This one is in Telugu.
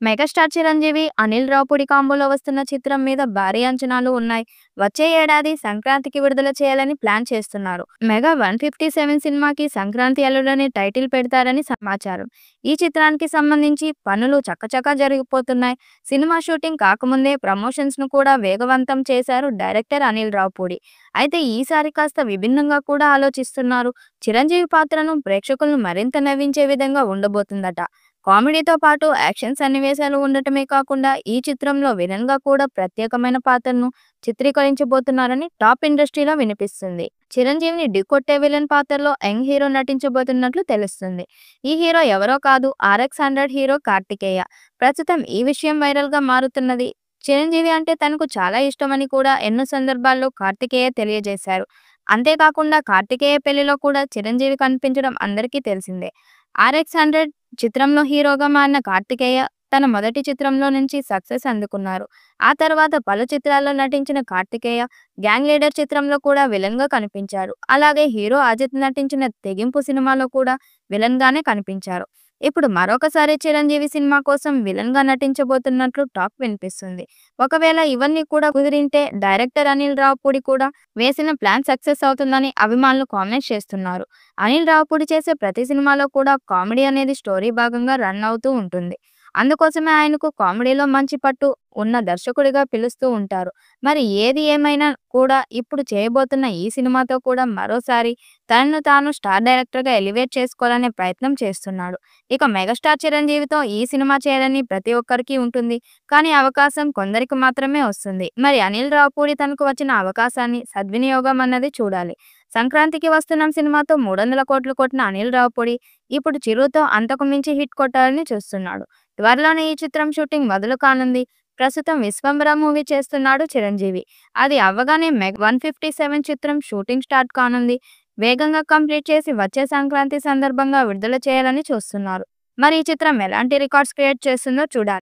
మెగాస్టార్ చిరంజీవి, అనిల్ రావుపూడి కాంబోలో వస్తున్న చిత్రం మీద భారీ అంచనాలు ఉన్నాయి. వచ్చే ఏడాది సంక్రాంతికి విడుదల చేయాలని ప్లాన్ చేస్తున్నారు. మెగా 157 సినిమాకి సంక్రాంతి అల్లుడని టైటిల్ పెడతారని సమాచారం. ఈ చిత్రానికి సంబంధించి పనులు చకచకా జరిగిపోతున్నాయి. సినిమా షూటింగ్ కాకముందే ప్రమోషన్స్ ను కూడా వేగవంతం చేశారు డైరెక్టర్ అనిల్ రావుపూడి. అయితే ఈసారి కాస్త విభిన్నంగా కూడా ఆలోచిస్తున్నారు. చిరంజీవి పాత్రను ప్రేక్షకులను మరింత నవ్వించే విధంగా ఉండబోతుందట. కామెడీతో పాటు యాక్షన్ సన్నివేశాలు ఉండటమే కాకుండా ఈ చిత్రంలో విలన్ గా కూడా ప్రత్యేకమైన పాత్రను చిత్రీకరించబోతున్నారని టాప్ ఇండస్ట్రీలో వినిపిస్తుంది. చిరంజీవిని ఢీకొట్టే విలన్ పాత్రలో యంగ్ హీరో నటించబోతున్నట్లు తెలుస్తుంది. ఈ హీరో ఎవరో కాదు, RX 100 హీరో కార్తికేయ. ప్రస్తుతం ఈ విషయం వైరల్ గా మారుతున్నది. చిరంజీవి అంటే తనకు చాలా ఇష్టమని కూడా ఎన్నో సందర్భాల్లో కార్తికేయ తెలియజేశారు. అంతేకాకుండా కార్తికేయ పెళ్లిలో కూడా చిరంజీవి కనిపించడం అందరికీ తెలిసిందే. RX 100 చిత్రంలో హీరోగా మారిన కార్తికేయ తన మొదటి చిత్రంలో నుంచి సక్సెస్ అందుకున్నారు. ఆ తర్వాత పలు చిత్రాల్లో నటించిన కార్తికేయ గ్యాంగ్ లీడర్ చిత్రంలో కూడా విలన్ గా కనిపించారు. అలాగే హీరో అజిత్ నటించిన తెగింపు సినిమాలో కూడా విలన్ గానే కనిపించారు. ఇప్పుడు మరొకసారి చిరంజీవి సినిమా కోసం విలన్ గా నటించబోతున్నట్లు టాక్ వినిపిస్తుంది. ఒకవేళ ఇవన్నీ కూడా కుదిరింటే డైరెక్టర్ అనిల్ రావుపూడి కూడా వేసిన ప్లాన్ సక్సెస్ అవుతుందని అభిమానులు కామెంట్ చేస్తున్నారు. అనిల్ రావుపూడి చేసే ప్రతి సినిమాలో కూడా కామెడీ అనేది స్టోరీ భాగంగా రన్ అవుతూ ఉంటుంది. అందుకోసమే ఆయనకు కామెడీలో మంచి పట్టు ఉన్న దర్శకుడిగా పిలుస్తూ ఉంటారు. మరి ఏది ఏమైనా కూడా ఇప్పుడు చేయబోతున్న ఈ సినిమాతో కూడా మరోసారి తనను తాను స్టార్ డైరెక్టర్గా ఎలివేట్ చేసుకోవాలనే ప్రయత్నం చేస్తున్నాడు. ఇక మెగాస్టార్ చిరంజీవితో ఈ సినిమా చేయాలని ప్రతి ఒక్కరికి ఉంటుంది. కానీ అవకాశం కొందరికి మాత్రమే వస్తుంది. మరి అనిల్ రావుపూడి తనకు వచ్చిన అవకాశాన్ని సద్వినియోగం అన్నది చూడాలి. సంక్రాంతికి వస్తున్న సినిమాతో 300 కోట్లు కొట్టిన అనిల్ రావుపూడి ఇప్పుడు చిరుతో అంతకు మించి హిట్ కొట్టాలని చూస్తున్నాడు. త్వరలోనే ఈ చిత్రం షూటింగ్ మొదలు కానుంది. ప్రస్తుతం విశ్వంబర మూవీ చేస్తున్నాడు చిరంజీవి. అది అవ్వగానే మెగా 157 చిత్రం షూటింగ్ స్టార్ట్ కానుంది. వేగంగా కంప్లీట్ చేసి వచ్చే సంక్రాంతి సందర్భంగా విడుదల చేయాలని చూస్తున్నారు. మరి ఈ చిత్రం ఎలాంటి రికార్డ్స్ క్రియేట్ చేస్తుందో చూడాలి.